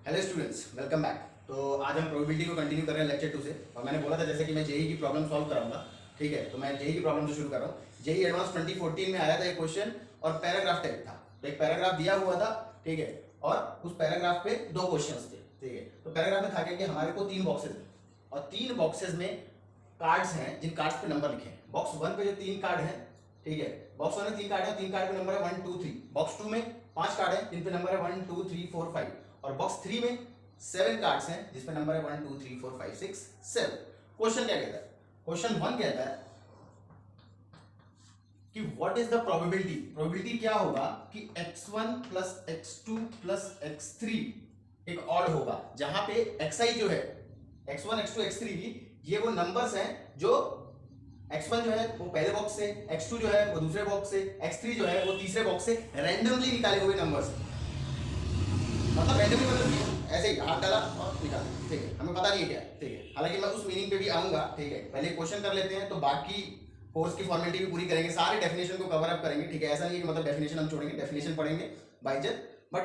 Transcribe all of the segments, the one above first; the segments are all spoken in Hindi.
Hello students, welcome back. तो आज हम प्रोबेबिलिटी को कंटिन्यू कर रहे हैं लेक्चर 2 से। और मैंने बोला था जैसे कि मैं जेई की प्रॉब्लम सॉल्व कराऊंगा। ठीक है, तो मैं जेई की प्रॉब्लम से शुरू कर रहा हूँ। जेई एडवांस 2014 में आया था एक क्वेश्चन और पैराग्राफ टाइप था। तो एक पैराग्राफ दिया हुआ था, ठीक है, और उस पैराग्राफ पे 2 क्वेश्चन थे। ठीक है, तो पैराग्राफ में था कि हमारे को 3 बॉक्सेज हैं और 3 बॉक्सेज में कार्ड्स हैं जिन कार्ड्स पे नंबर लिखे हैं। बॉक्स 1 पे जो 3 कार्ड हैं, ठीक है, बॉक्स 1 में 3 कार्ड है, 3 कार्ड पे नंबर है 1 2 3। बॉक्स 2 में 5 कार्ड है जिन पे नंबर है 1 2 3 4 5। और बॉक्स 3 में 7 कार्ड्स हैं जिस पे नंबर है 1 2 3 4 5 6 7। क्वेश्चन क्या कहता है? क्वेश्चन 1 कहता है कि what is the probability. Probability क्या होगा कि x1 plus x2 plus x3 एक ऑड होगा, जहां पे xi जो है x1 x2 x3 ये वो नंबर्स हैं जो x1 जो है वो पहले बॉक्स से, x2 जो है वो दूसरे बॉक्स से, x3 जो है वो तीसरे बॉक्स से रैंडमली निकाले हुए नंबर्स। मतलब रैंडमली मतलब ऐसे ही हाथ डाला और निकाला। ठीक है, हमें पता नहीं है क्या है। ठीक है, हालांकि मैं उस मीनिंग पे भी आऊंगा। ठीक है, पहले क्वेश्चन कर लेते हैं तो बाकी कोर्स की फॉर्मेलिटी भी पूरी करेंगे, सारे डेफिनेशन को कवर अप करेंगे। ठीक है, ऐसा नहीं है कि मतलब डेफिनेशन हम छोड़ेंगे, डेफिनेशन पढ़ेंगे बाय जब, बट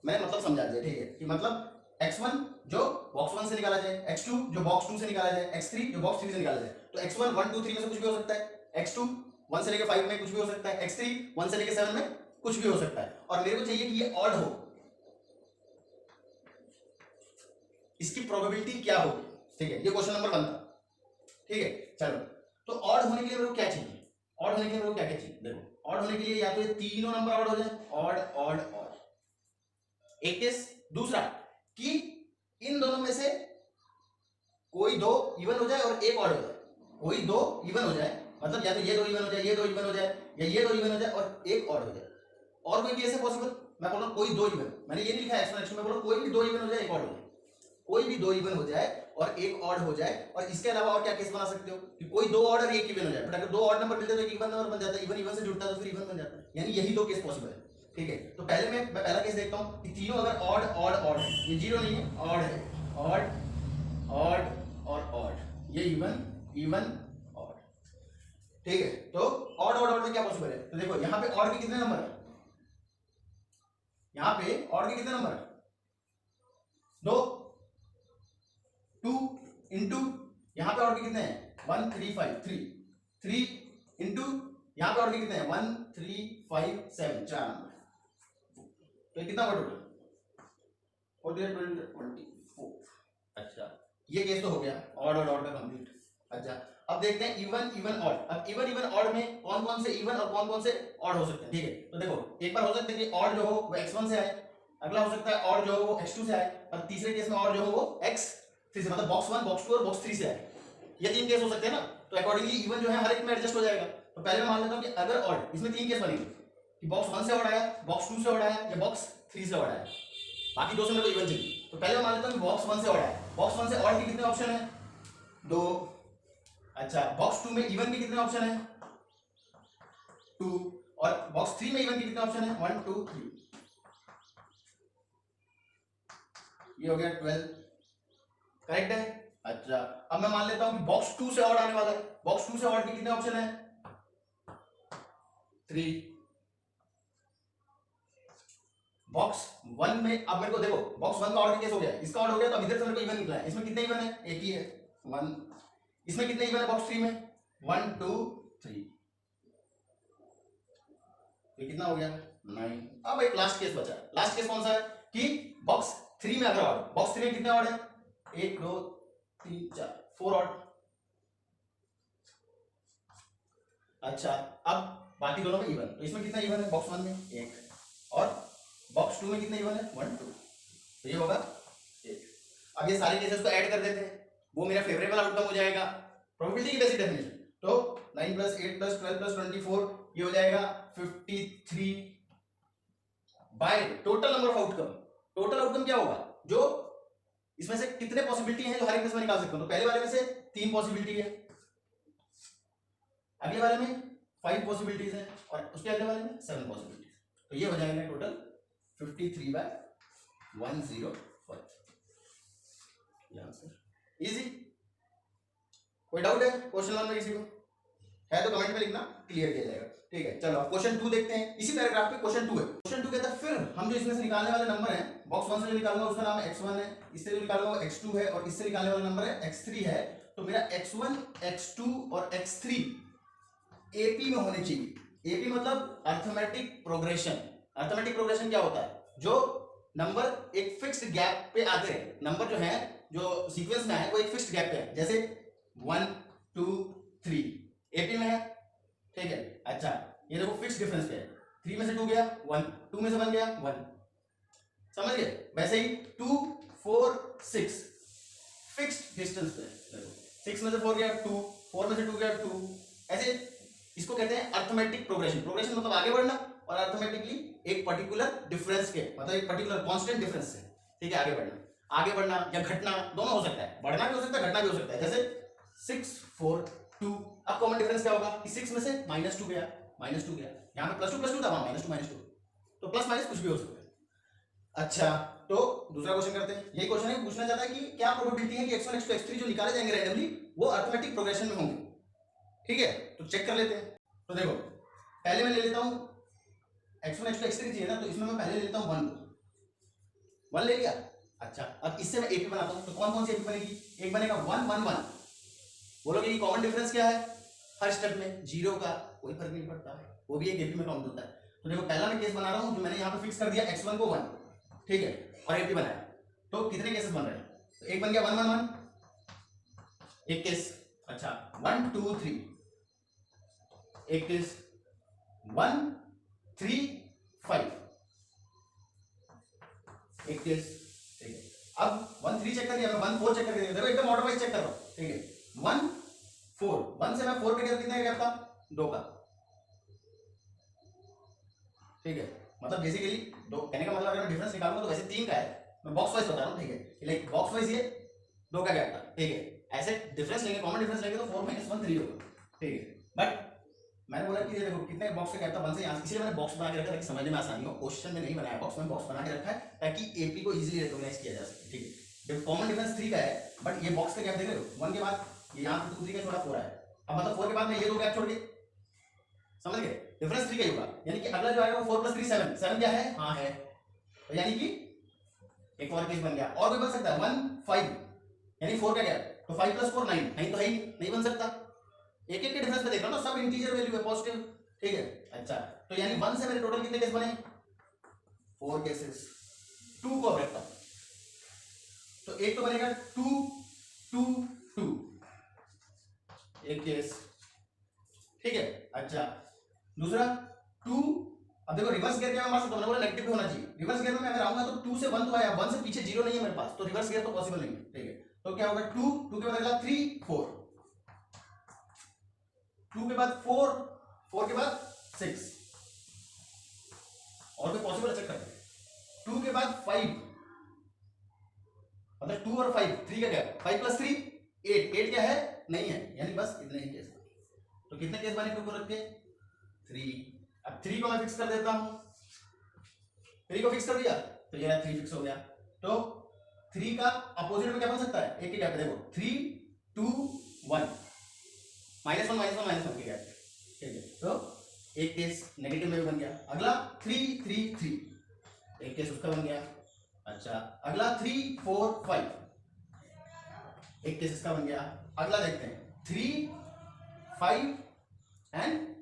मैंने मतलब समझा दिया। ठीक है, कि मतलब x1 जो बॉक्स 1 से निकाला जाए, x2 जो बॉक्स 2 से निकाला जाए, x3 जो बॉक्स 3 से निकाला जाए। तो x1 1 2 3 में से कुछ भी हो सकता है, x2 1 से लेकर 5 में कुछ भी हो सकता है, x3 1 से लेकर 7 में कुछ भी हो सकता है। और मेरे को चाहिए कि ये ऑड हो, इसकी प्रोबेबिलिटी क्या होगी। ठीक है, ये क्वेश्चन नंबर 1 था। ठीक है, चलो, तो ऑड होने के लिए मेरे को क्या चाहिए? ऑड होने के लिए मेरे को क्या क्या चाहिए? देखो, ऑड होने के लिए या तो ये तीनों नंबर ऑड हो जाए, ऑड ऑड ऑड, एक केस। दूसरा कि इन दोनों में से कोई दो इवन हो जाए और एक ऑड हो जाए। कोई दो इवन हो जाए, मतलब या तो ये दो इवन हो जाए, ये दो इवन हो जाए, या ये दो इवन हो जाए और एक ऑड हो जाए। और कोई केस है पॉसिबल? मैं बोल रहा हूं कोई दो इवन, मैंने ये नहीं लिखा एक्सप्लेनेशन में, बोल रहा हूं कोई भी दो इवन हो जाए, एक ऑड हो जाए। कोई भी दो इवन हो जाए और एक ऑड हो जाए। और इसके अलावा और क्या केस बना सकते हो कि कोई दो ऑड और एक इवन हो जाए, बट अगर दो ऑड नंबर मिलते तो एक इवन नंबर बन जाता है, इवन इवन से जुड़ता है तो फिर इवन बन जाता है। यानी यही दो केस पॉसिबल है। ठीक है, तो पहले मैं पहला केस देखता हूं कि तीनों अगर ऑड ऑड ऑड है, ये जीरो नहीं है, ऑड है, ऑड ऑड और ऑड, ये इवन इवन ऑड। ठीक है, तो ऑड ऑड ऑड में क्या पॉसिबल है? तो देखो यहां पे ऑड के कितने नंबर है, यहां पे ऑड के कितने नंबर है? दो, 2 इंटू यहां पे और भी कितने हैं? 1 3 5 3 3 इंटू यहां पे और भी कितने हैं? 1 3 5 7, चार नंबर। तो कितना हुआ टोटल? 24। अच्छा, ये केस तो हो गया ऑड और ऑड का कंप्लीट। अच्छा, अब देखते हैं इवन इवन ऑड। अब इवन इवन ऑड में कौन कौन से इवन और कौन कौन से ऑड हो सकते हैं? ठीक है, तो देखो एक बार हो सकता है कि ऑड जो हो वो x1 से आए, अगला हो सकता है ऑड जो हो वो x2 से आए, और तीसरे केस में ऑड जो हो वो x3 से, मतलब बॉक्स 1 बॉक्स 2 और बॉक्स 3 से आए। ये तीन केस हो सकते हैं ना, तो अकॉर्डिंगली इवन जो है हर एक में एडजस्ट हो जाएगा। तो पहले मैं मान लेता हूं कि अगर ऑड, इसमें तीन केस बनेंगे कि बॉक्स 1 से ऑड आया, बॉक्स 2 से ऑड आया या बॉक्स 3 से ऑड आया। बाकी दो से मेरे को इवन चाहिए। तो पहले मैं मान लेता हूं कि बॉक्स 1 से ऑड आया। बॉक्स 1 से ऑड के कितने ऑप्शन है? दो। अच्छा, बॉक्स 2 में इवन के कितने ऑप्शन है? 2। और बॉक्स 3 में इवन के कितने ऑप्शन है? 1 2 3। ये हो गया 12, करेक्ट है। अच्छा, अब मैं मान लेता हूं कि बॉक्स 2 से ऑड आने वाला है। बॉक्स 2 से ऑड के कितने ऑप्शन है? 3। बॉक्स 1 में अब मेरे को देखो, बॉक्स 1 का ऑर्डर केस हो गया, इसका ऑर्डर हो गया, तो अब इधर से मेरे को इवन निकला है। इसमें कितने इवन है? एक ही है, 1। इसमें कितने इवन है बॉक्स 3 में? 1 2 3। तो कितना हो गया? 9। अब एक लास्ट केस बचा। लास्ट केस कौन सा है कि बॉक्स 3 में अगर ऑर्डर, बॉक्स 3 में कितने ऑर्डर है? 1 2 3 4 4 ऑर्डर। अच्छा, अब बाकी दोनों में इवन, तो इसमें कितना इवन है? बॉक्स 1 में 1, और बॉक्स 2 में कितना इवन है? 1 2। तो ये होगा 1। अब ये सारे केसेस को ऐड कर देते हैं, वो मेरा फेवरेबल आउटकम हो जाएगा प्रोबेबिलिटी की बेसिक डेफिनेशन। तो 9 + 8 + 12 + 24 ये हो जाएगा 53 by total number of outcome. Total outcome क्या होगा? जो इसमें से कितने पॉसिबिलिटी हैं जो हर एक केस में निकाल सकते हो? तो पहले वाले में से 3 पॉसिबिलिटी है, अगले वाले में 5 पॉसिबिलिटीज है, और उसके अगले वाले में 7 पॉसिबिलिटीज। तो ये हो जाएगा टोटल 53/105। ये आंसर। इजी। कोई डाउट है क्वेश्चन 1 में किसी को? है तो कमेंट में लिखना, क्लियर किया जाएगा। ठीक है, चलो क्वेश्चन 2 देखते हैं। इसी पैराग्राफ पे क्वेश्चन 2 है। क्वेश्चन 2 कहता है फिर हम जो इसमें से निकालने वाले नंबर हैं, बॉक्स 1 से जो निकालूंगा उसका नाम x1 है, इससे जो निकालूंगा वो x2 है, और इससे निकालने वाला नंबर है x3 है। तो मेरा x1 x2 और x3 एपी में होने चाहिए। एपी मतलब अर्थमेटिक प्रोग्रेशन। अर्थमेटिक प्रोग्रेशन क्या होता है? जो नंबर एक फिक्स्ड गैप पे आते हैं। नंबर जो है, जो सीक्वेंस में है वो एक फिक्स्ड गैप पे है, जैसे 1 2 3 एपी में है। ठीक है, अच्छा ये देखो फिक्स्ड डिफरेंस पे है, 3 में से 2 गया 1, 2 में से 1 गया 1, समझ गए? वैसे ही 2 4 6 फिक्स्ड डिस्टेंस पे है, 6 में से 4 गया 2, 4 में से 2 गया 2। ऐसे इसको कहते हैं अर्थमेटिक प्रोग्रेशन। प्रोग्रेशन मतलब आगे बढ़ना, और अर्थमेटिकली एक पर्टिकुलर डिफरेंस के, मतलब एक पर्टिकुलर कांस्टेंट डिफरेंस से, ठीक है, आगे बढ़ना। आगे बढ़ना या घटना दोनों हो सकता है, बढ़ना भी हो सकता है, घटना भी हो सकता है। जैसे 6 4 2, अब कॉमन डिफरेंस क्या होगा कि 6 में से -2 गया, -2 गया, यहाँ पे +2 था, वहां -2, तो प्लस माइनस कुछ भी हो सकता है। अच्छा, तो दूसरा क्वेश्चन करते हैं। यही क्वेश्चन है, पूछना चाहता है कि क्या प्रोबेबिलिटी है कि x1 x2 x3 जो निकाले जाएंगे रैंडमली वो अर्थमेटिक प्रोग्रेशन में होंगे। ठीक है, तो चेक कर लेते हैं। तो देखो पहले मैं ले लेता हूं x1 x2 x3 चाहिए ना, तो इसमें मैं पहले ले लेता हूं 1 ले लिया। अच्छा, अब इससे मैं एपी बनाता हूं, तो कौन कौन सी एपी बनेगी? एक बनेगा 1 1 1। बोलोगे कि कॉमन डिफरेंस क्या है हर स्टेप में? 0 का, कोई फर्क नहीं पड़ता, वो भी एक एपी में काउंट होता है। तो देखो पहला मैं केस बना रहा हूं, जो मैंने यहाँ पे फिक्स कर दिया x1 को 1, ठीक है, और एपी बनाया। तो कितने केसेस बन रहे हैं? तो एक बन गया 1 1 1, एक केस। अच्छा 1 2 3, एक केस 1 3 5, एक केस। ठीक है, अब 1 3 चेक कर दिया, मैं 1 4 चेक कर दिया। देखो एकदम ऑर्डर वाइज चेक कर रहा हूं। ठीक है, 1 4, 1 से मैं 4 पे गया, कितने का गैप था? 2 का। ठीक है, मतलब बेसिकली दो, कहने का मतलब अगर मैं डिफरेंस निकालूंगा तो वैसे 3 का है, मैं बॉक्स वाइज बता रहा हूँ। ठीक है, लाइक बॉक्स वाइज ये 2 का गैप था। ठीक है, ऐसे डिफरेंस लेंगे, कॉमन डिफरेंस लेंगे तो 4 - 1 3 होगा। ठीक है, बट मैंने बोला कि ये देखो कितने बॉक्स का गैप था 1 से यहाँ, इसलिए मैंने बॉक्स बना के रखा ताकि समझने में आसानी हो। क्वेश्चन में नहीं बनाया बॉक्स, में बॉक्स बना के रखा है ताकि एपी को इजीली रिकॉग्नाइज किया जा सके। ठीक है, कॉमन डिफरेंस 3 का है, बट ये बॉक्स का गैप देख रहे हो 1 के बाद ये यहाँ पे 2 3 का छोड़ा 4 है। अब मतलब 4 के बाद में ये 2 गैप छोड़ के, समझ गए? डिफरेंस 3 का ही होगा, यानी कि अगला जो आएगा वो 4 + 3 7, 7 क्या है? हाँ है, तो यानी कि एक और केस बन गया। और कोई बन सकता है 1 5, यानी 4 का गैप, तो 5 + 4 9, नहीं तो है ही नहीं बन सकता। एक एक के डिफरेंस पे देख रहा हूं ना, सब इंटीजर वैल्यू है, पॉजिटिव। ठीक है, अच्छा तो यानी 1 से मेरे टोटल कितने केस बने? 4 केसेस। 2 को रखता हूं, तो एक तो बनेगा 2 2 2, एक केस। ठीक है, अच्छा दूसरा 2, अब देखो रिवर्स गियर क्या मैं मार सकता हूं? मैंने बोला नेगेटिव भी होना चाहिए। रिवर्स गियर में मैं अगर आऊंगा तो 2 से 1 तो आया, 1 से पीछे 0 नहीं है मेरे पास, तो रिवर्स गियर तो पॉसिबल नहीं है। ठीक है, तो क्या होगा 2 2 के बाद अगला 3 4, 2 के बाद 4 4 के बाद 6, और कोई पॉसिबल चेक करते हैं। 2 के बाद 5, मतलब 2 और 5 3 का गैप, 5 + 3 8, 8 क्या है? नहीं है, यानी बस इतने ही केस। तो कितने केस बने 2 को रख के? 3। अब 3 को मैं फिक्स कर देता हूं, 3 को फिक्स कर दिया तो ये 3 फिक्स हो गया। तो 3 का अपोजिट में क्या बन सकता है? एक ही गैप है, देखो 3 2 1, -1 -1 -1 के गैप। ठीक है, तो एक केस नेगेटिव में भी बन गया। अगला 3 3 3, एक केस उसका बन गया। अच्छा अगला 3 4 5, एक केस इसका बन गया। अगला देखते हैं 3 5 एंड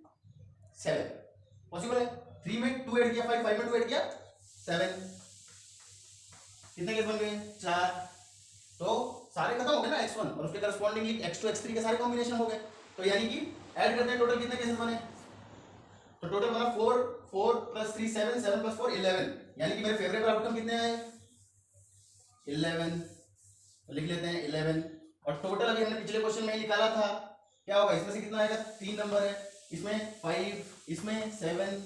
7, पॉसिबल है। 3 में 2 ऐड किया 5, 5 में 2 ऐड किया 7, कितने केस बन गए? 4। तो सारे खत्म हो गए ना x1, और उसके करस्पॉन्डिंगली x2 x3 के सारे कॉम्बिनेशन हो गए। तो यानी कि ऐड करते हैं टोटल कितने केसेस बने? तो टोटल बना 4 4 + 3 7, 7 + 4 11, यानी कि मेरे फेवरेबल आउटकम कितने आए? 11। तो लिख लेते हैं 11। और टोटल अभी हमने पिछले क्वेश्चन में ही निकाला था, क्या होगा इसमें से? कितना आएगा? 3 नंबर है, इसमें 5, इसमें 7,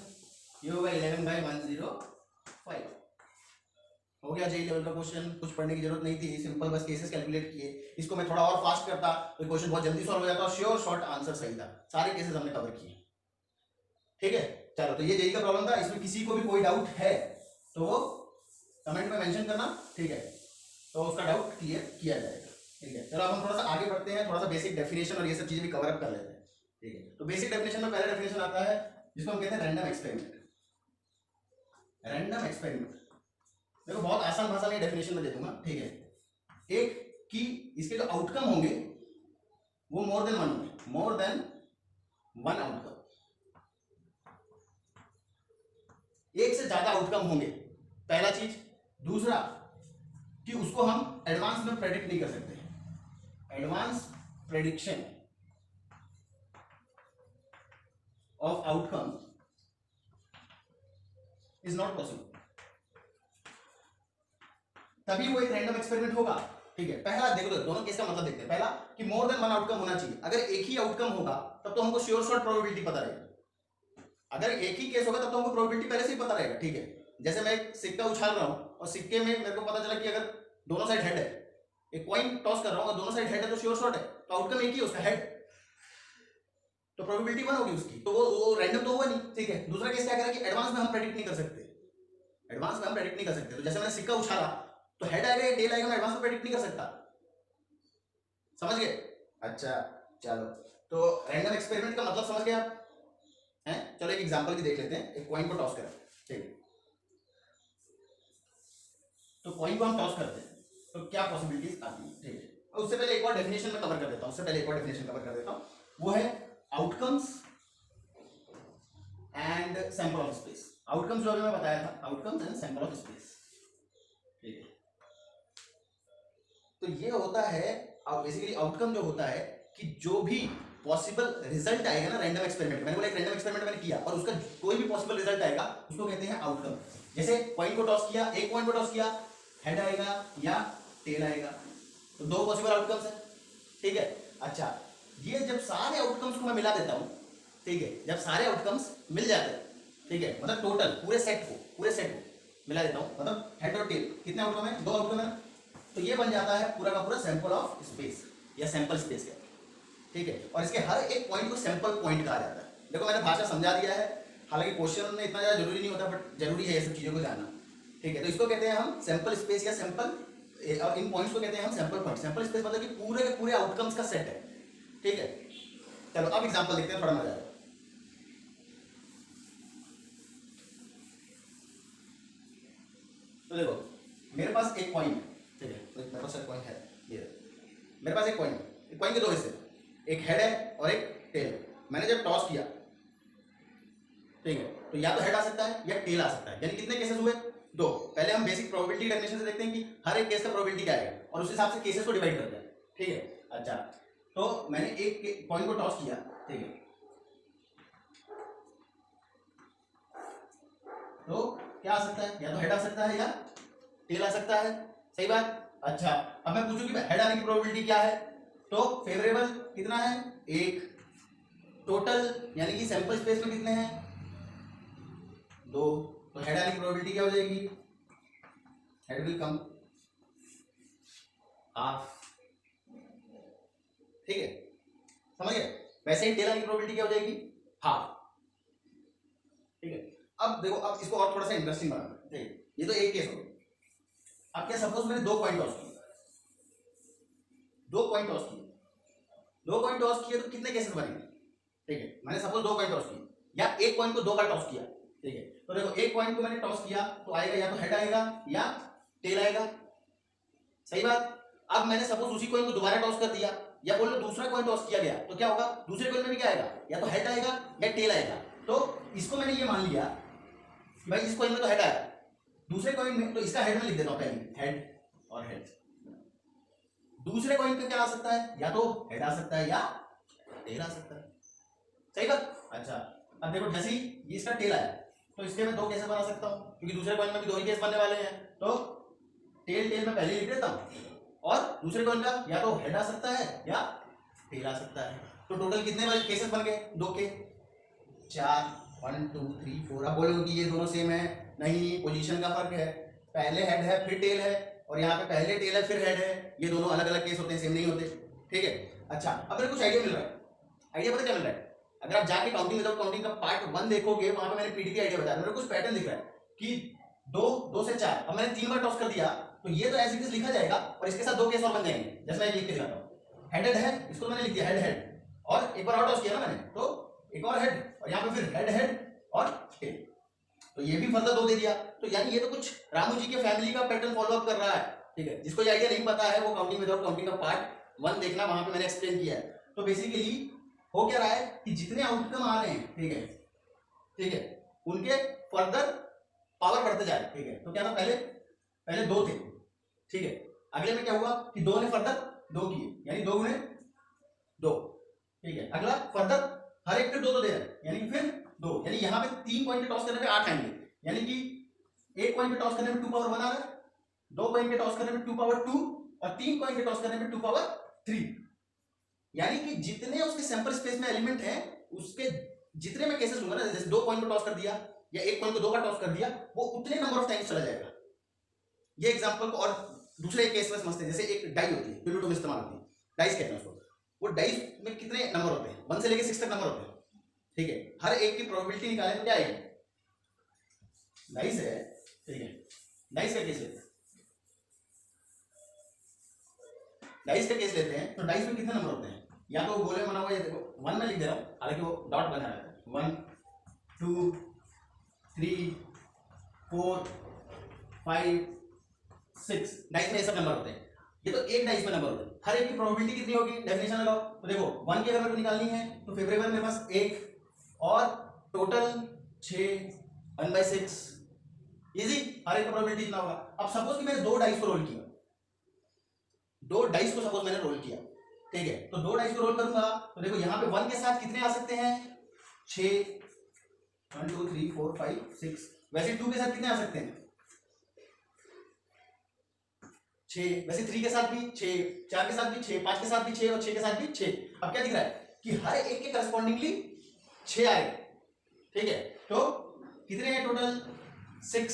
ये होगा 11/105। हो गया जेई लेवल का क्वेश्चन, कुछ पढ़ने की जरूरत नहीं थी, सिंपल बस केसेस कैलकुलेट किए। इसको मैं थोड़ा और फास्ट करता तो क्वेश्चन बहुत जल्दी सॉल्व हो जाता, और श्योर शॉर्ट आंसर सही था। सारे केसेस हमने कवर किए। ठीक है, चलो तो ये जेई का प्रॉब्लम था। इसमें किसी को भी कोई डाउट है तो वो कमेंट में मेंशन करना। ठीक है, तो उसका डाउट क्लियर किया जाएगा। ठीक है, चलो अब हम थोड़ा सा आगे बढ़ते हैं, थोड़ा सा बेसिक डेफिनेशन और ये सब चीजें भी कवर अप कर लेते हैं। ठीक है, तो बेसिक डेफिनेशन में पहला डेफिनेशन आता है जिसको हम कहते हैं रैंडम एक्सपेरिमेंट। रैंडम एक्सपेरिमेंट देखो बहुत आसान भाषा में डेफिनेशन में दे दूंगा, ठीक है। एक कि इसके जो आउटकम होंगे वो मोर देन वन होंगे, मोर देन वन आउटकम, एक से ज्यादा आउटकम होंगे, पहला चीज। दूसरा कि उसको हम एडवांस में प्रेडिक्ट नहीं कर सकते, advance prediction of outcome is not possible, तभी वो एक रैंडम एक्सपेरिमेंट होगा, ठीक है। पहला देखो, दोनों केस का मतलब देखते हैं। पहला कि मोर देन वन आउटकम होना चाहिए, अगर एक ही आउटकम होगा तब तो हमको श्योर शॉट प्रोबेबिलिटी पता रहेगा, अगर एक ही केस होगा तब तो हमको प्रोबेबिलिटी पहले से ही पता रहेगा, ठीक है। जैसे मैं एक सिक्का उछाल रहा हूं और सिक्के में मेरे को पता चला कि अगर दोनों साइड हेड है, एक कॉइन टॉस कर रहा हूं और दोनों साइड हेड है तो श्योर शॉट है, तो आउटकम एक ही है उसका, हेड, तो प्रोबेबिलिटी वन होगी उसकी, तो वो रैंडम तो हुआ नहीं, ठीक है। दूसरा केस क्या कह रहा है कि एडवांस में हम प्रेडिक्ट नहीं कर सकते, एडवांस में हम प्रेडिक्ट नहीं कर सकते, तो जैसे मैंने सिक्का उछाला तो हेड आएगा या टेल आएगा, मैं एडवांस में प्रेडिक्ट नहीं कर सकता, समझ गए? अच्छा चलो, तो रैंडम एक्सपेरिमेंट का मतलब समझ गए आप हैं? चलो एक एग्जांपल भी देख लेते हैं। एक कॉइन को टॉस करें, ठीक है, तो कॉइन को हम टॉस करते हैं तो क्या पॉसिबिलिटीज आती है, ठीक है। और उससे पहले एक और डेफिनेशन में कवर कर देता हूं, उससे पहले एक और डेफिनेशन कवर कर देता हूं, वो है outcomes and sample of space. Outcomes जो अभी मैं बताया था, outcomes and sample of space, ठीक है। तो ये होता है बेसिकली आउटकम जो होता है कि जो भी पॉसिबल रिजल्ट आएगा ना रैंडम एक्सपेरिमेंट, मैंने बोला एक रैंडम एक्सपेरिमेंट मैंने किया और उसका कोई भी पॉसिबल रिजल्ट आएगा उसको कहते हैं आउटकम। जैसे कॉइन को टॉस किया, एक कॉइन को टॉस किया, हेड आएगा या टेल आएगा, तो दो पॉसिबल आउटकम्स है, ठीक है। अच्छा, ये जब सारे आउटकम्स को मैं मिला देता हूं, ठीक है, जब सारे आउटकम्स मिल जाते हैं, ठीक है, मतलब टोटल पूरे सेट को मिला देता हूं, मतलब हेड और टेल कितने आउटकम है, दो आउटकम है, तो ये बन जाता है पूरा का पूरा सैंपल ऑफ स्पेस या सैंपल स्पेस का, ठीक है। और इसके हर एक पॉइंट को सैंपल पॉइंट कहा जाता है। देखो मैंने भाषा समझा दिया है, हालांकि क्वेश्चन में इतना ज्यादा जरूरी नहीं होता, बट जरूरी है ये सब चीजों को जानना, ठीक है। तो इसको कहते हैं हम सैंपल स्पेस या सैंपल, और इन पॉइंट्स को कहते हैं हम सैंपल पॉइंट। सैंपल स्पेस मतलब कि पूरे के पूरे आउटकम्स का सेट है, ठीक है। चलो अब एग्जांपल देखते हैं, थोड़ा मजा आएगा। तो देखो मेरे पास एक कॉइन है, ठीक है, तो मेरे पास एक कॉइन है, ये मेरे पास एक कॉइन है, कॉइन के दो हिस्से, एक हेड है और एक टेल है। मैंने जब टॉस किया, ठीक है, तो या तो हेड आ सकता है या टेल आ सकता है, यानी कितने केसेस हुए, दो। पहले हम बेसिक प्रोबेबिलिटी डेफिनेशन से देखते हैं कि हर एक केस का प्रोबेबिलिटी क्या है और उस हिसाब से केसेस को डिवाइड करते हैं, ठीक है। अच्छा, तो मैंने एक कॉइन को टॉस किया, ठीक है, तो क्या आ सकता है, या तो हेड आ सकता है या टेल आ सकता है, सही बात। अच्छा, अब मैं पूछूं कि हेड आने की प्रोबेबिलिटी क्या है, तो फेवरेबल कितना है, एक, टोटल यानी कि सैंपल स्पेस में कितने हैं, दो, तो हेड आने की प्रोबेबिलिटी क्या हो जाएगी, हेड विल कम हाफ, ठीक है, समझ गए। वैसे ही टेल आने की प्रोबेबिलिटी क्या हो जाएगी, हाफ, ठीक है। अब देखो, अब इसको और थोड़ा सा इंटरेस्टिंग बनाना, ठीक है, ये तो एक केस हो गया। अब क्या, सपोज मैंने दो कॉइन टॉस किए, दो कॉइन टॉस किए, दो कॉइन टॉस किए तो कितने केसेस बनेंगे, ठीक है। मैंने सपोज दो कॉइन टॉस किए या एक कॉइन को दो बार टॉस किया, ठीक है, तो देखो एक कॉइन को मैंने टॉस किया तो आएगा या तो हेड आएगा या टेल आएगा, सही बात। अब मैंने सपोज उसी कॉइन को दोबारा टॉस कर दिया या बोल लो दूसरा कॉइन टॉस किया गया, तो क्या होगा, दूसरे कॉइन में भी क्या आएगा, या तो हेड आएगा या टेल आएगा। तो इसको मैंने ये मान लिया कि भाई इस कॉइन में तो हेड आया, दूसरे कॉइन में तो इसका हेड में लिख देता हूं, पहले हेड और हेड। दूसरे कॉइन पे क्या आ सकता है, या तो हेड आ सकता है या टेल आ सकता है, सही बात। अच्छा, अब देखो जैसे ही ये इसका टेल आया तो इसके मैं दो केसेस बना सकता हूं, क्योंकि दूसरे कॉइन में भी दो ही केस बनने वाले हैं, तो टेल टेल में पहले लिख देता हूं, और दूसरे कॉइन का या तो हेड आ सकता है या टेल आ सकता है। तो टोटल कितने वाले केसेस बन गए, दो के चार, 1 2 3 4। अब बोलोगे कि ये दोनों सेम है, नहीं, पोजीशन का फर्क है, पहले हेड है फिर टेल है, और यहाँ पे पहले टेल है फिर हेड है, ये दोनों अलग अलग केस होते हैं, सेम नहीं होते, ठीक है। अच्छा, अब मेरे कुछ आइडिया मिल रहा है, आइडिया पता क्या मिल रहा है, अगर आप जाके काउंटिंग विदाउट काउंटिंग का पार्ट 1 देखोगे, वहां पे मैंने पीडीपी आइडिया बताया, मेरे को कुछ पैटर्न दिख रहा है कि दो से चार, अब मैंने 3 बार टॉस कर दिया तो ये तो ऐसे लिखा जाएगा, और इसके साथ दो केस और बन जाएंगे, जैसे मैं लिख के दिखाता हूँ। हेडेड है, इसको मैंने लिख दिया हेड हेड, और एक बार और टॉस किया ना मैंने, तो एक और हेड, और यहाँ पे फिर हेड हेड और टेल, तो ये भी फर्दर 2 दे दिया। तो यानी ये तो कुछ रामू जी के फैमिली का पैटर्न फॉलो अप कर रहा है, ठीक है। जिसको ये आइडिया नहीं पता है वो काउंटिंग विदाउट काउंटिंग का पार्ट 1 देखना, वहां पे मैंने एक्सप्लेन किया है। तो बेसिकली हो क्या रहा है कि जितने आउटकम आ रहे हैं, ठीक है, ठीक है, उनके फर्दर पावर बढ़ते जा रहे हैं, ठीक है। तो क्या था, पहले 2 थे, ठीक है, अगले में क्या हुआ कि 2 ने फर्दर 2 किए, यानी 2 गुणे 2, ठीक है। अगला फर्दर हर एक पे 2 दे रहे हैं, यानी कि फिर 2, यानी यहाँ पे 3 कॉइन के टॉस करने पे 8 आएंगे, यानी कि 1 कॉइन के टॉस करने में 2 पावर 1 आ रहा है, 2 कॉइन के टॉस करने में 2 पावर 2, और 3 कॉइन के टॉस करने में 2 पावर 3, यानी कि जितने उसके सैंपल स्पेस में एलिमेंट हैं, उसके जितने मैं केसेस लूंगा ना, जैसे 2 कॉइन को टॉस कर दिया या 1 कॉइन को 2 बार टॉस कर दिया, वो उतने नंबर ऑफ टाइम्स चला जाएगा। ये एग्जांपल को और दूसरे एक केस में समझते हैं। जैसे एक डाई होती है, पिरूटो में इस्तेमाल होती है, डाइस कहते हैं उसको। वो डाइस में कितने नंबर होते हैं, 1 से लेकर 6 तक नंबर होते हैं, ठीक है। हर एक की प्रोबेबिलिटी निकालें तो क्या आएगी, डाइस है, ठीक है। डाइस का केस लेते हैं, डाइस का केस लेते हैं, तो डाइस में कितने नंबर होते हैं, या तो गोले बना हुआ, ये देखो 1 में लिख दे रहा हूं, हालांकि वो डॉट बना है, 1 2 3 4 5 6 डाइस में ये सब नंबर होते हैं। ये तो एक डाइस में नंबर होते हैं, हर एक की प्रोबेबिलिटी कितनी होगी, डेफिनेशन लगाओ। तो देखो 1 की अगर मेरे को निकालनी है तो फेवरेबल मेरे पास 1 और टोटल 6, 1/6, इजी, हर एक का प्रोबेबिलिटी इतना होगा। अब सपोज कि मैंने 2 डाइस को रोल किया, 2 डाइस को सपोज मैंने रोल किया, ठीक है। तो 2 डाइस को रोल करूंगा तो देखो यहाँ पे 1 के साथ कितने आ सकते हैं, 6, 1 2 3 4 5 6, वैसे 2 के साथ कितने आ सकते हैं, 6, वैसे 3 के साथ भी 6, 4 के साथ भी 6, 5 के साथ भी 6 और 6 के साथ भी 6। अब क्या दिख रहा है कि हर एक के करस्पॉन्डिंगली 6 आए, ठीक है। तो कितने हैं टोटल, 6,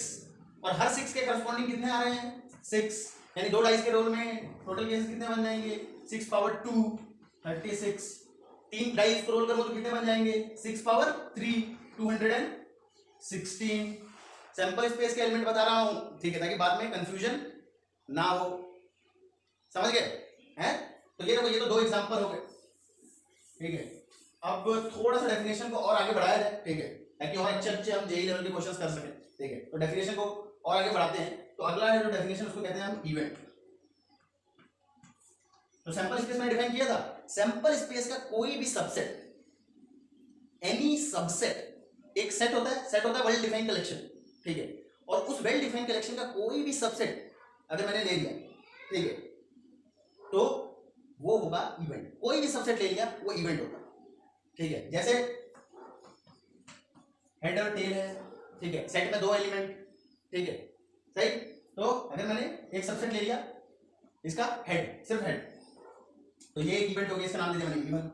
और हर 6 के करस्पॉन्डिंग कितने आ रहे हैं, 6, यानी 2 डाइस के रोल में टोटल केसेस कितने बन जाएंगे, 6 पावर 2 36, 3 डाइस को रोल करो तो कितने बन जाएंगे, 6 पावर 3 216। सैंपल स्पेस के एलिमेंट बता रहा हूं, ठीक है, ताकि बाद में कंफ्यूजन ना हो, समझ गए हैं। तो ये देखो, ये तो 2 एग्जांपल हो गए, ठीक है। अब थोड़ा सा डेफिनेशन को और आगे बढ़ाया जाए, ठीक है, ताकि और अच्छे हम जेईई लेवल के क्वेश्चंस कर सकें, ठीक है। तो डेफिनेशन को और आगे बढ़ाते हैं। तो अगला है जो डेफिनेशन, उसको कहते हैं हम इवेंट। तो सैंपल स्पेस में डिफाइन किया था, सैंपल स्पेस का कोई भी सबसेट, एनी सबसेट, एक सेट होता है वेल डिफाइंड कलेक्शन, ठीक है। और उस वेल डिफाइंड कलेक्शन का कोई भी सबसेट अगर मैंने ले लिया, ठीक है, तो वो होगा इवेंट। कोई भी सबसेट ले लिया वो इवेंट होगा, ठीक है। जैसे हेड और टेल है, ठीक है, सेट में 2 एलिमेंट, ठीक है, सही। तो अगर मैंने एक सबसेट ले लिया, इसका हेड, सिर्फ हेड, तो ये एक इवेंट हो गया, इसका नाम दे दिया मैंने इवेंट,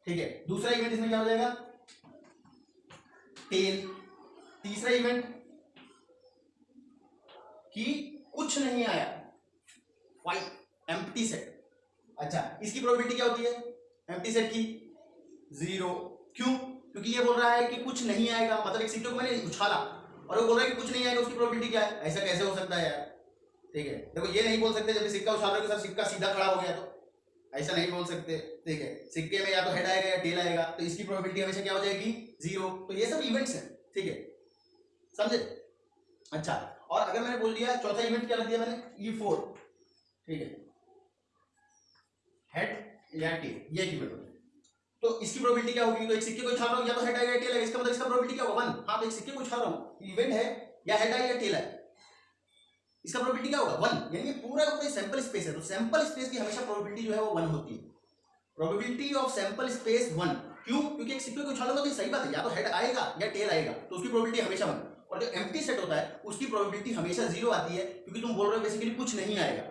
ठीक है। दूसरा इवेंट इसमें क्या हो जाएगा, टेल। तीसरा इवेंट कि कुछ नहीं आया, वाइट एम्प्टी सेट। अच्छा, इसकी प्रोबेबिलिटी क्या होती है एम्प्टी सेट की, 0। क्यों, क्योंकि ये बोल रहा है कि कुछ नहीं आएगा, मतलब एक सिक्के को मैंने उछाला और वो बोल रहा है कि कुछ नहीं आएगा, उसकी प्रोबेबिलिटी क्या है, ऐसा कैसे हो सकता है यार, ठीक है। देखो ये नहीं बोल सकते जब सिक्का उछाल रहे हो सर सिक्का सीधा खड़ा हो गया, तो ऐसा नहीं बोल सकते, ठीक है। सिक्के में या तो हेड आएगा या टेल आएगा, तो इसकी प्रोबेबिलिटी हमेशा क्या हो जाएगी, 0। तो ये सब इवेंट्स हैं, ठीक है, समझे। अच्छा, और अगर मैंने बोल दिया चौथा इवेंट क्या रख दिया मैंने, E4, ठीक है, हेड या टेल, ये एक इवेंट होता है। तो इसकी प्रोबेबिलिटी क्या होगी, तो एक सिक्के को उछाल रहा हूं या तो हेड आएगा या टेल आएगा, इसका मतलब इसका प्रोबेबिलिटी क्या होगा, 1। हाँ, तो एक सिक्के को उछाल रहा हूं, इवेंट है या हेड आएगा या टेल है, इसका प्रोबेबिलिटी क्या होगा, 1। यानी ये पूरा का पूरा सैंपल स्पेस है, तो सैंपल स्पेस की हमेशा प्रोबेबिलिटी जो है वो 1 होती है। प्रोबेबिलिटी ऑफ सैंपल स्पेस 1, क्यों, क्योंकि एक सिक्के को उछालूंगा तो सही बात है, या तो हेड आएगा या टेल आएगा, तो उसकी प्रोबेबिलिटी हमेशा 1। और जो एम्प्टी सेट होता है उसकी प्रोबेबिलिटी हमेशा 0 आती है, क्योंकि तुम बोल रहे हो बेसिकली कुछ नहीं आएगा,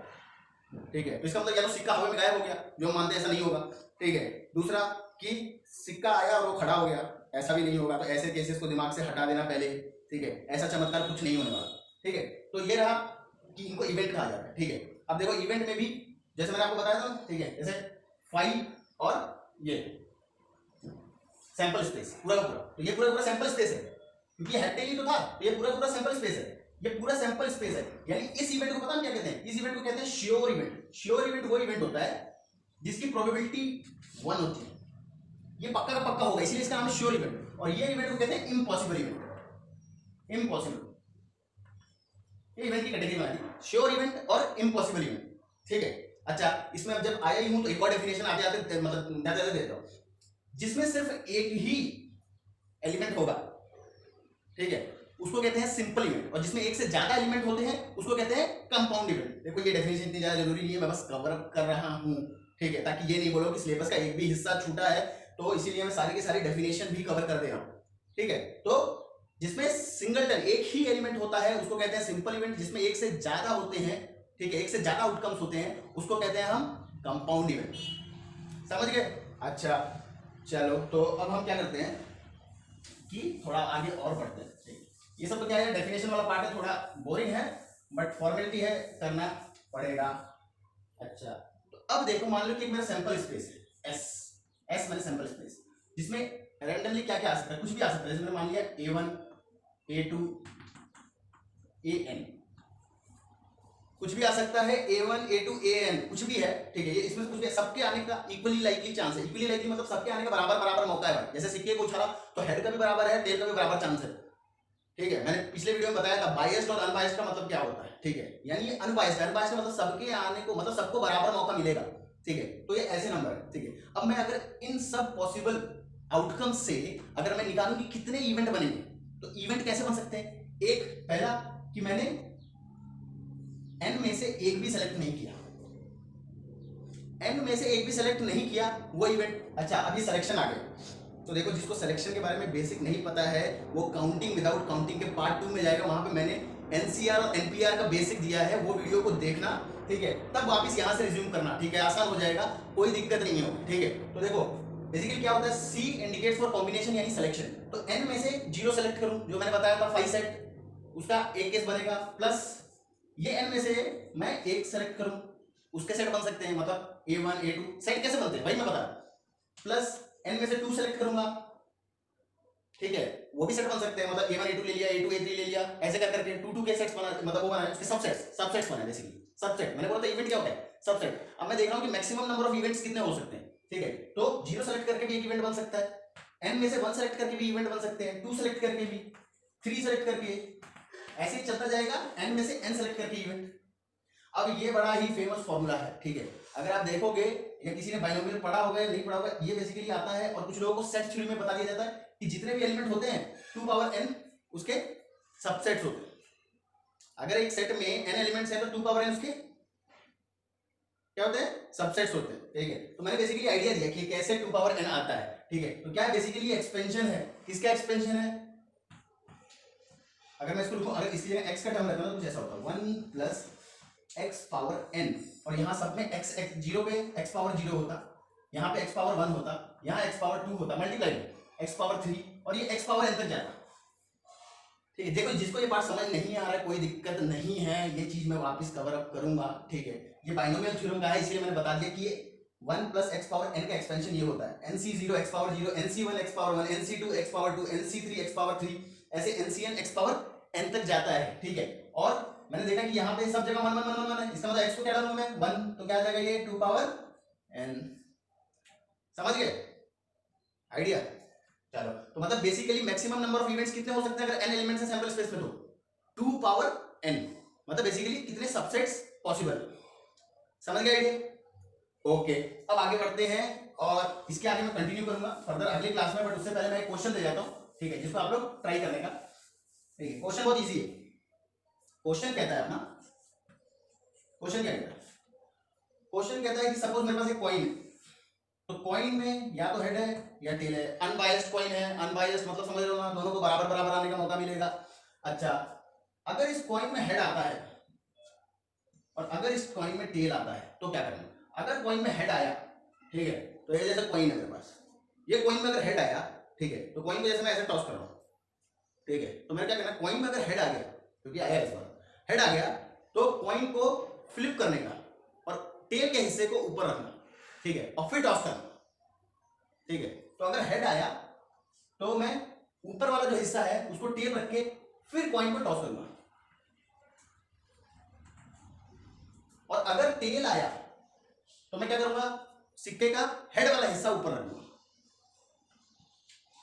ठीक है। तो इसका मतलब या तो सिक्का हवा में गायब हो गया, जो हम मानते हैं ऐसा नहीं होगा, ठीक है। दूसरा कि सिक्का आया और वो खड़ा हो गया, ऐसा भी नहीं होगा, तो ऐसे केसेस को दिमाग से हटा देना पहले, ठीक है। ऐसा चमत्कार कुछ नहीं होने वाला, ठीक है। तो ये रहा कि इनको इवेंट कहा जाता है, ठीक है। अब देखो इवेंट में भी जैसे मैंने आपको बताया था, ठीक है, जैसे फाइल और ये सैंपल स्पेस पूरा का पूरा, तो ये पूरा पूरा सैंपल स्पेस है, क्योंकि हेड टेल ही तो था, तो ये पूरा पूरा सैंपल स्पेस है, ये पूरा सैंपल स्पेस है। यानी इस इवेंट को पता हम क्या कहते हैं, इस इवेंट को कहते हैं श्योर इवेंट। श्योर इवेंट वो इवेंट होता है जिसकी प्रोबेबिलिटी 1 होती है, ये पक्का का पक्का होगा, इसलिए इसका नाम है श्योर इवेंट। और ये इवेंट को कहते हैं इम्पॉसिबल इवेंट। इम्पॉसिबल ये इवेंट की कैटेगरी में आती है, श्योर इवेंट और इम्पॉसिबल इवेंट। ठीक है, अच्छा इसमें अब जब आया ही हूं तो एक और डेफिनेशन आते आते मतलब ज्यादा देता हूं, जिसमें सिर्फ एक ही एलिमेंट होगा, ठीक है, उसको कहते हैं सिंपल इवेंट। और जिसमें एक से ज्यादा एलिमेंट होते हैं उसको कहते हैं कंपाउंड इवेंट। देखो ये डेफिनेशन इतनी ज्यादा जरूरी नहीं है, मैं बस कवर अप कर रहा हूं, ठीक है, ताकि ये नहीं बोलो कि सिलेबस का एक भी हिस्सा छूटा है, तो इसीलिए मैं सारी की सारी डेफिनेशन भी कवर कर दे रहा हूं। ठीक है, तो जिसमें सिंगलटन एक ही एलिमेंट होता है उसको कहते हैं सिंपल इवेंट। जिसमें एक से ज्यादा होते हैं, ठीक है, एक से ज्यादा आउटकम्स होते हैं उसको कहते हैं हम कंपाउंड इवेंट। समझ गए? अच्छा चलो, तो अब हम क्या करते हैं कि थोड़ा आगे और बढ़ते हैं। ये सब तो क्या है, डेफिनेशन वाला पार्ट है, थोड़ा बोरिंग है बट फॉर्मेलिटी है, करना पड़ेगा। अच्छा तो अब देखो, मान लो कि एक मेरा सैंपल स्पेस है एस, एस मैंने सैंपल स्पेस, जिसमें रैंडमली क्या क्या आ सकता है, कुछ भी आ सकता है। जैसे मैंने मान लिया A1 A2 AN, कुछ भी आ सकता है, A1 A2 AN कुछ भी है, ठीक है, ये इसमें कुछ भी है, सबके आने का इक्वली लाइकली चांस है। इक्वली लाइकली मतलब सबके आने का बराबर बराबर मौका है भाई। जैसे सिक्के को उछाला तो हेड का भी बराबर है, टेल का भी बराबर चांस है। ठीक है, मैंने पिछले वीडियो में बताया था बायस्ड और अनबायस्ड का मतलब क्या होता है। ठीक है, यानी ये अनबायस्ड, अनबायस्ड मतलब सबके आने को, मतलब सबको बराबर मौका मिलेगा। ठीक है, तो ये ऐसे नंबर है। ठीक है, अब मैं अगर इन सब पॉसिबल आउटकम से अगर मैं निकालूं कि कितने इवेंट बनेंगे, तो इवेंट कैसे बन सकते हैं? एक पहला कि मैंने n में से एक भी सेलेक्ट नहीं किया, n में से एक भी सेलेक्ट नहीं किया वो इवेंट। अच्छा अभी सिलेक्शन आ गया, तो देखो जिसको सिलेक्शन के बारे में बेसिक नहीं पता है वो काउंटिंग विदाउट काउंटिंग के पार्ट 2 में जाएगा, वहां पे मैंने एनसीआर और एनपीआर का बेसिक दिया है, वो वीडियो को देखना। ठीक है, तब वापस यहां से रिज्यूम करना। ठीक है, आसान हो जाएगा, कोई दिक्कत नहीं होगी। ठीक है, तो देखो बेसिकली क्या होता है, सी इंडिकेट्स फॉर कॉम्बिनेशन यानी सिलेक्शन। तो n में से 0 सेलेक्ट करूं, जो मैंने बताया था 5 सेट, उसका एक केस बनेगा, प्लस ये n में से मैं एक सेलेक्ट करूं, उसके सेट बन सकते हैं, मतलब A1 A2 सेट कैसे बनते हैं भाई मैं बता, प्लस n में से 2 सेलेक्ट करूंगा, ठीक है, वो भी सेट बन सकते हैं, मतलब A1 A2 ले लिया, A2 A3 ले लिया, ऐसे कर करके 2 के सेट्स बना, मतलब वो बना उसके सबसेट्स बना। बेसिकली सबसेट मैंने बोला था, इवेंट क्या होता है, सबसेट। अब मैं देख रहा हूं कि मैक्सिमम नंबर ऑफ इवेंट्स कितने हो सकते हैं। ठीक है, तो 0 सेलेक्ट करके भी एक इवेंट बन सकता है, n में से 1 सेलेक्ट करके भी इवेंट बन सकते हैं, 2 सेलेक्ट करके भी, 3 सेलेक्ट करके, ऐसे ही चलता जाएगा, n में से n सेलेक्ट करके इवेंट। अब ये बड़ा ही फेमस फॉर्मूला है। ठीक है, अगर आप देखोगे या किसी ने बाइनोमियल पढ़ा होगा या नहीं पढ़ा होगा, ये बेसिकली आता है, और कुछ लोगों को सेट थ्योरी में बता दिया जाता है कि जितने भी एलिमेंट होते हैं 2 पावर n उसके सबसेट्स होते हैं। अगर एक सेट में n एलिमेंट्स हैं तो 2 पावर n उसके क्या होते हैं, सबसेट्स होते हैं। ठीक है, तो मैंने बेसिकली आइडिया दिया कि कैसे 2 पावर n आता है। ठीक है, तो क्या है बेसिकली एक्सपेंशन है, किसका एक्सपेंशन है, अगर मैं इसको लिखूं, अगर इसकी जगह x का टर्म रखना तो कुछ ऐसा होता है 1 प्लस x पावर n, और यहाँ सब में x 0 पे x पावर 0 होता, यहाँ पे x पावर 1 होता, यहाँ x पावर 2 होता, मल्टीप्लाई x पावर 3, और ये x पावर n तक जाता। ठीक है, देखो जिसको ये बात समझ नहीं आ रहा है कोई दिक्कत नहीं है, ये चीज मैं वापस कवर अप करूंगा। ठीक है, ये बाइनोमियल थ्योरम का है, इसलिए मैंने बता दिया कि 1 प्लस x पावर n का एक्सपेंशन ये होता है nc0 x power 0, nc1 x power 1, nc2 x power 2, nc3 x power 3, ऐसे ncn x पावर n तक जाता है। ठीक है, और मैंने देखा कि यहाँ पे सब जगह 1 1 1 1 है, इसका मतलब x को क्या डालूं मैं 1, तो क्या आ जाएगा ये 2 पावर n। समझ गए आइडिया? चलो, तो मतलब basically maximum number of events कितने हो सकते हैं अगर n एलिमेंट्स हैं सैंपल स्पेस में, तो 2 पावर n, मतलब बेसिकली कितने सबसेट्स पॉसिबल। समझ गए आइडिया? ओके, अब आगे बढ़ते हैं, और इसके आगे मैं कंटिन्यू करूंगा फर्दर अगली क्लास में, बट उससे पहले मैं एक क्वेश्चन दे जाता हूं। ठीक है, जिसको आप लोग ट्राई करने का। ठीक है, क्वेश्चन बहुत इजी है। क्वेश्चन कहता है अपना, क्वेश्चन क्या कहता है, क्वेश्चन कहता है कि सपोज मेरे पास एक कॉइन है, तो कॉइन में या तो हेड है या टेल है, अनबायस्ड कॉइन है, अनबायस्ड मतलब समझ रहे हो ना, दोनों को बराबर बराबर आने का मौका मिलेगा। अच्छा, अगर इस कॉइन में हेड आता है और अगर इस कॉइन में टेल आता है तो क्या करना? अगर कॉइन में हेड आया, ठीक है, तो ये जैसे कॉइन है मेरे पास, ये कॉइन में अगर हेड आया, ठीक है, तो कॉइन को जैसे मैं ऐसे टॉस कर रहा हूं, ठीक है, तो मेरे क्या करना, कॉइन में अगर हेड आ गया, क्योंकि आया इस बार हेड आ गया, तो कॉइन को फ्लिप करने का और टेल के हिस्से को ऊपर रखना, ठीक है, और फिर टॉस करना। ठीक है, तो अगर हेड आया तो मैं ऊपर वाला जो हिस्सा है उसको टेल रख के फिर कॉइन को टॉस करूंगा, और अगर टेल आया तो मैं क्या करूंगा, सिक्के का हेड वाला हिस्सा ऊपर रखूंगा।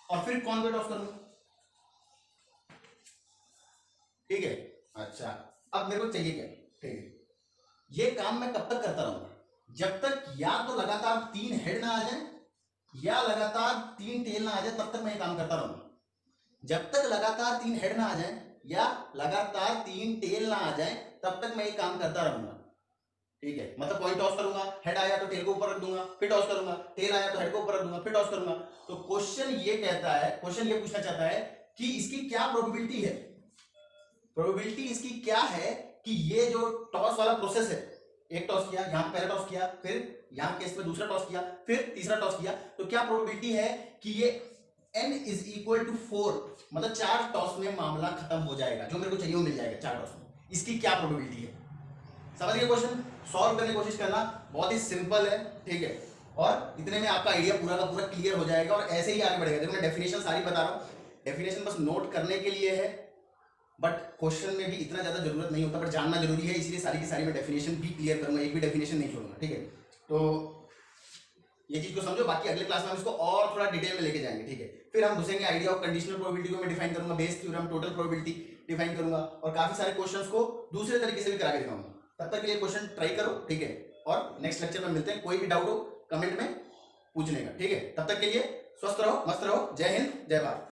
और फिर कौन पे टॉस करूंगा, ठीक है। अच्छा, अब मेरे को चाहिए क्या, ठीक है, ये काम मैं कब तक करता रहूंगा, जब तक या तो लगातार 3 हेड ना आ जाए या लगातार 3 टेल ना आ जाए, तब तक मैं ये काम करता रहूंगा। जब तक लगातार 3 हेड ना आ जाए या लगातार 3 टेल ना आ जाए, तब तक मैं ये काम करता रहूंगा, ठीक है। मतलब कॉइन टॉस करूंगा, हेड आया तो टेल को ऊपर रख दूंगा, फिर टॉस करूंगा, टेल आया तो हेड को ऊपर रख दूंगा, फिर टॉस करूंगा। तो क्वेश्चन ये कहता है, क्वेश्चन ये पूछना चाहता है कि इसकी क्या प्रोबेबिलिटी है, प्रोबेबिलिटी इसकी क्या है कि ये जो टॉस वाला प्रोसेस है, एक टॉस किया, यहां पहला टॉस किया, फिर यहां केस में दूसरा टॉस किया, फिर तीसरा टॉस किया, तो क्या प्रोबेबिलिटी है कि ये n इज इक्वल टू 4, मतलब 4 टॉस में मामला खत्म हो जाएगा, जो मेरे को चाहिए वो मिल जाएगा 4 टॉस में, इसकी क्या प्रोबेबिलिटी है। समझ गए, क्वेश्चन सॉल्व करने की कोशिश करना, बहुत ही सिंपल है, ठीक है। और इतने में आपका आइडिया पूरा का पूरा क्लियर हो जाएगा और ऐसे ही आगे बढ़ेगा। देखो मैं डेफिनेशन सारी बता रहा हूँ, डेफिनेशन बस नोट करने के लिए है, बट क्वेश्चन में भी इतना ज्यादा जरूरत नहीं होता, बट जानना जरूरी है, इसलिए सारी की सारी मैं डेफिनेशन भी क्लियर करूंगा, एक भी डेफिनेशन नहीं छोड़ूंगा, ठीक है। तो ये चीज को समझो, बाकी अगले क्लास में हम इसको और थोड़ा डिटेल में लेके जाएंगे, ठीक है। फिर हम घुसेंगे आइडिया ऑफ कंडीशनल प्रोबेबिलिटी को मैं डिफाइन करूंगा, Bayes theorem, total probability define करूंगा, और काफी सारे क्वेश्चंस को दूसरे तरीके से भी करा के दिखाऊंगा। तब तक के लिए क्वेश्चन ट्राई करो, ठीक है, और नेक्स्ट लेक्चर में मिलते हैं। कोई भी डाउट हो कमेंट में पूछने का, ठीक है। तब तक के लिए स्वस्थ रहो, मस्त रहो, जय हिंद, जय भारत।